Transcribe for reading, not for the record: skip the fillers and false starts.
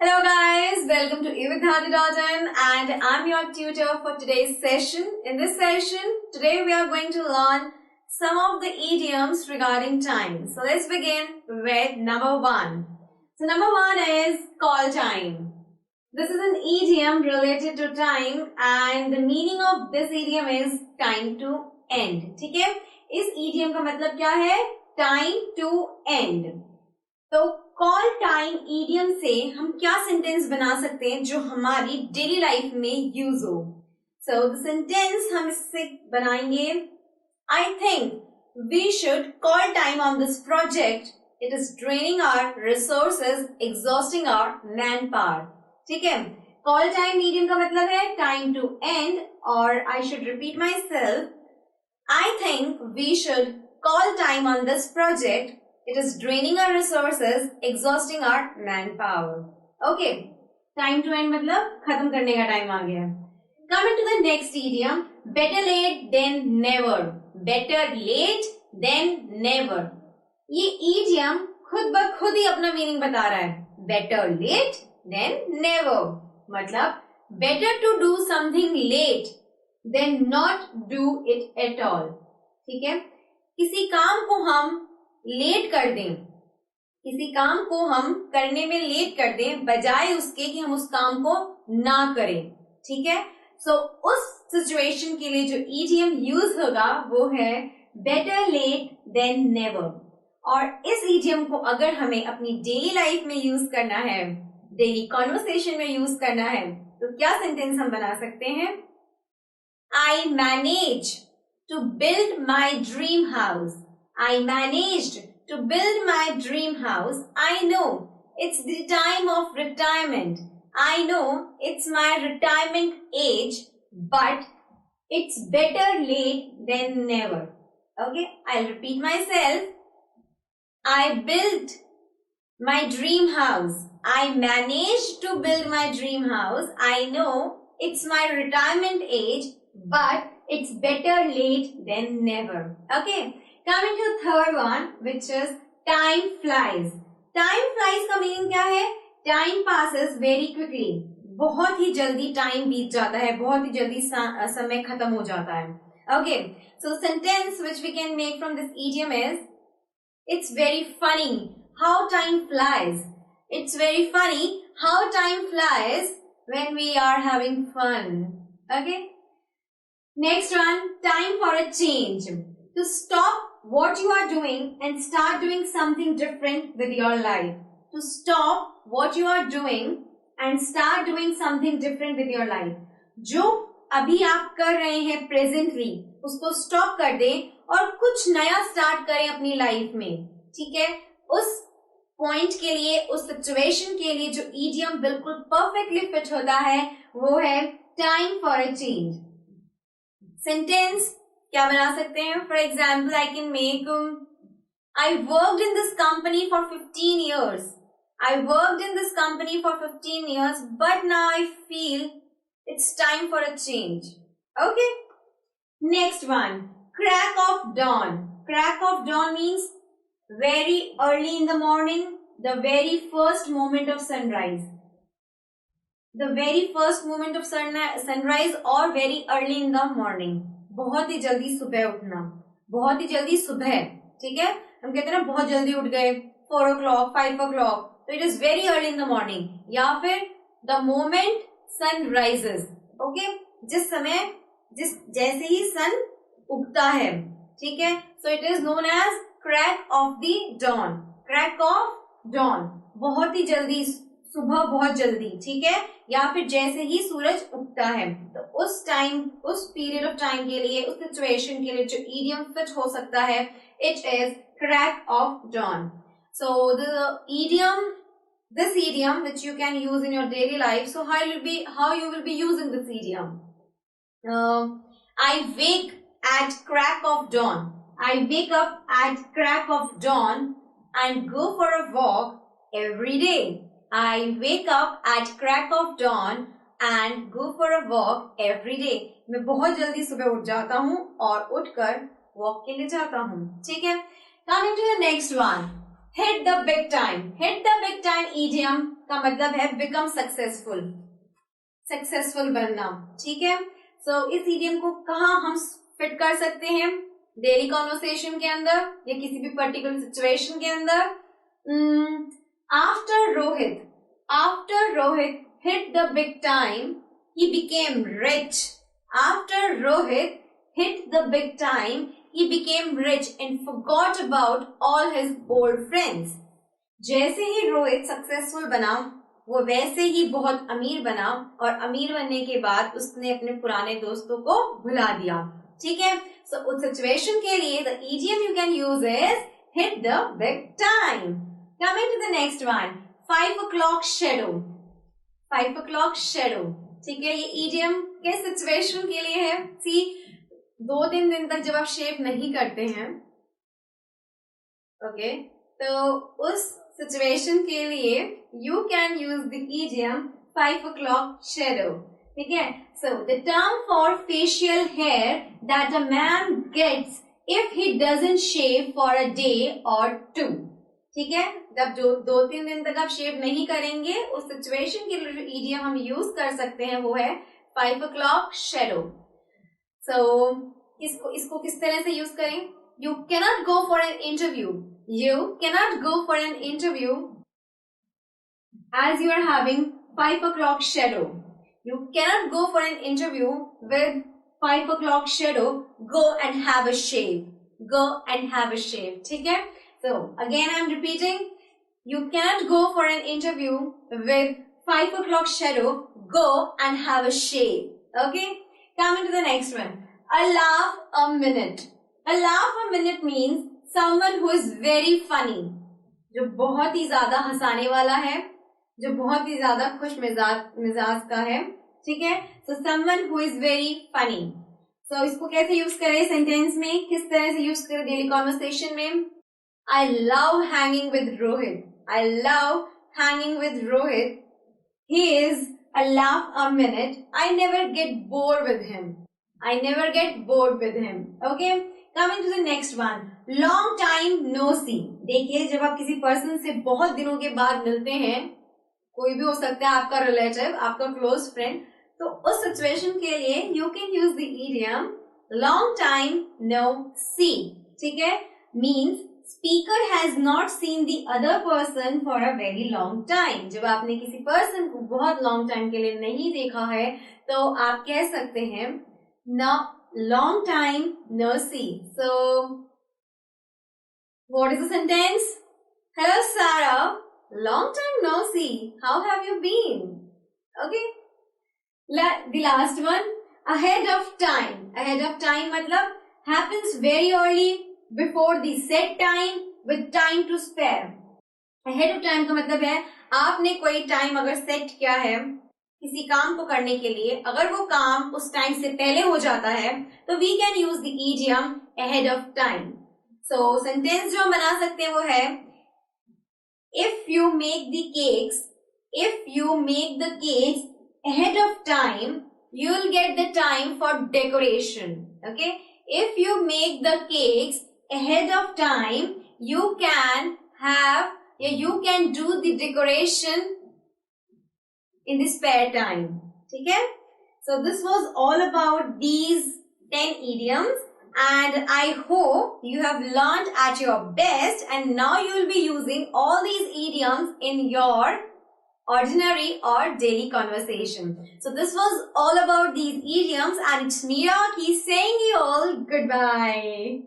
Hello guys, welcome to eWithDhati.in and I'm your tutor for today's session. In this session, today we are going to learn some of the idioms regarding time. So let's begin with number one. So number one is call time. This is an idiom related to time and the meaning of this idiom is time to end. ठीक है? इस idiom का मतलब क्या है? Time to end. तो call time idiom से हम क्या सेंटेंस बना सकते हैं जो हमारी डेली लाइफ में यूज हो. सो द सेंटेंस हम इससे बनाएंगे. I think we should call time on this project. It is draining our resources, exhausting our man power. ठीक है. कॉल टाइम इडियम का मतलब है टाइम टू एंड. और I should repeat myself. I think we should call time on this project. It is draining our resources, exhausting our manpower. Okay. Time to end मतलब खत्म करने का time आ गया. Coming to the next idiom, better late than never. Better late than never. ये idiom खुद ब खुद ही अपना मीनिंग बता रहा है. Better late than never. मतलब better to do something late than not do it at all. ठीक है. किसी काम को हम लेट कर दें, किसी काम को हम करने में लेट कर दें बजाय उसके कि हम उस काम को ना करें. ठीक है. सो उस सिचुएशन के लिए जो इडियम यूज होगा वो है बेटर लेट देन नेवर. और इस इडियम को अगर हमें अपनी डेली लाइफ में यूज करना है, डेली कॉन्वर्सेशन में यूज करना है, तो क्या सेंटेंस हम बना सकते हैं? I manage to build my dream house. I managed to build my dream house. I know it's the time of retirement. I know it's my retirement age, but it's better late than never. Okay, I'll repeat myself. I built my dream house. I managed to build my dream house. I know it's my retirement age, but it's better late than never. Okay. Coming to the third one, which is time flies. Time flies का meaning क्या है? Time passes very quickly. बहुत ही जल्दी time बीत जाता है, बहुत ही जल्दी समय खत्म हो जाता है. Okay, so sentence which we can make from this idiom is, it's very funny how time flies. It's very funny how time flies when we are having fun. Okay. Next one, time for a change. To stop what you are doing and start doing something different with your life. To stop what you are doing and start doing something different with your life. जो अभी आप कर रहे हैं presently, उसको stop कर दें और कुछ नया स्टार्ट करें अपनी लाइफ में. ठीक है. उस पॉइंट के लिए, उस सिचुएशन के लिए जो इडियम बिल्कुल परफेक्टली फिट होता है वो है time for a change. Sentence क्या बना सकते हैं? For example I can make, I worked in this company for 15 years. I worked in this company for 15 years, but now I feel it's time for a change. Okay. Next one, crack of dawn. Crack of dawn means very early in the morning, the very first moment of sunrise. The very first moment of sunrise और very early in the morning. बहुत ही जल्दी सुबह उठना, बहुत ही जल्दी सुबह. ठीक है. हम कहते हैं ना बहुत जल्दी उठ गए, 4 o'clock, 5 o'clock, तो it is very early in the morning. या फिर the moment sun rises. Okay. जिस समय, जैसे ही सन उगता है. ठीक है. So it is known as crack of the dawn. Crack of dawn, बहुत ही जल्दी, सुबह बहुत जल्दी. ठीक है. या फिर जैसे ही सूरज उगता है. तो उस टाइम, उस पीरियड ऑफ टाइम के लिए, उस सिचुएशन के लिए जो इडियम फिट हो सकता है, it is crack of dawn. So the idiom, this idiom which you can use in your daily life. So how you will be using this idiom? I wake at crack of dawn. I wake up at crack of dawn and go for a walk every day. I wake up at crack of dawn and go for a walk every day. मैं बहुत जल्दी सुबह उठ जाता हूँ और उठकर walk के लिए जाता हूँ. ठीक है. Coming to the next one, hit the big time. Hit the big time idiom का मतलब है बिकम सक्सेसफुल, सक्सेसफुल बनना, ठीक है। सो इस इडियम को कहाँ हम फिट कर सकते हैं, डेली कॉन्वर्सेशन के अंदर या किसी भी पर्टिकुलर सिचुएशन के अंदर। After Rohit hit the big time, he became rich. After Rohit hit the big time, he became rich and forgot about all his old friends. जैसे ही रोहित सक्सेसफुल बना वो वैसे ही बहुत अमीर बना, और अमीर बनने के बाद उसने अपने पुराने दोस्तों को भुला दिया, ठीक है। सो उस सिचुएशन के लिए the idiom you can use is hit the big time. Coming to the next one, 5 o'clock shadow. 5 o'clock shadow, ठीक है। ये इडियम किस सिचुएशन के लिए है? सी 2-3 दिन तक जब आप शेव नहीं करते हैं, ओके, तो उस सिचुएशन के लिए you can use the idiom 5 o'clock shadow, ठीक है। So the term for facial hair that a man gets if he doesn't shave for a day और 2, ठीक है। जब जो 2-3 दिन तक आप शेव नहीं करेंगे, उस सिचुएशन के लिए इडियम हम यूज कर सकते हैं वो है 5 o'clock shadow. So इसको किस तरह से यूज करें? You cannot go for an interview. You cannot go for an interview as you are having 5 o'clock shadow. You cannot go for an interview with 5 o'clock shadow. Go and have a shave. Go and have a shave. ठीक है? So again I am repeating, you cannot go for an interview with 5 o'clock shadow. Go and have a shave. Okay? Coming to the next one. A laugh a minute. A laugh a minute means someone who is very funny. जो बहुत ही ज्यादा हंसाने वाला है, जो बहुत ही ज्यादा खुश मिजाज का है, ठीक है। So someone who is very funny. So इसको कैसे यूज करें सेंटेंस में, किस तरह से यूज करें डेली कॉन्वर्सेशन में? I love hanging with Rohit. I love hanging with Rohit. He is a laugh a minute. I never get bored with him. I never get bored with him. Okay? Coming to the next one. Long time no see. देखिए, जब आप किसी person से बहुत दिनों के बाद मिलते हैं, कोई भी हो सकता है आपका रिलेटिव, आपका क्लोज फ्रेंड, तो उस सिचुएशन के लिए you can use the idiom long time no see. ठीक है? Means speaker has not seen the other person for a very long time. जब आपने किसी पर्सन को बहुत long time के लिए नहीं देखा है, तो आप कह सकते हैं no long time no see. So what is the sentence? Hello Sarah, long time no see. How have you been? Okay. The last one, ahead of time. Ahead of time मतलब happens very early, before the set time, with time to spare. Ahead of time का मतलब है आपने कोई time अगर set किया है किसी काम को करने के लिए, अगर वो काम उस टाइम से पहले हो जाता है, तो we can use the idiom ahead of time. So sentence जो हम बना सकते हैं वो है if you make the cakes ahead of time, you will get the time for decoration. Okay? If you make the cakes ahead of time, you can do the decoration in the spare time. ठीक है? So this was all about these 10 idioms, and I hope you have learned at your best, and now you will be using all these idioms in your ordinary or daily conversation. So this was all about these idioms, and it's Meera saying you all goodbye.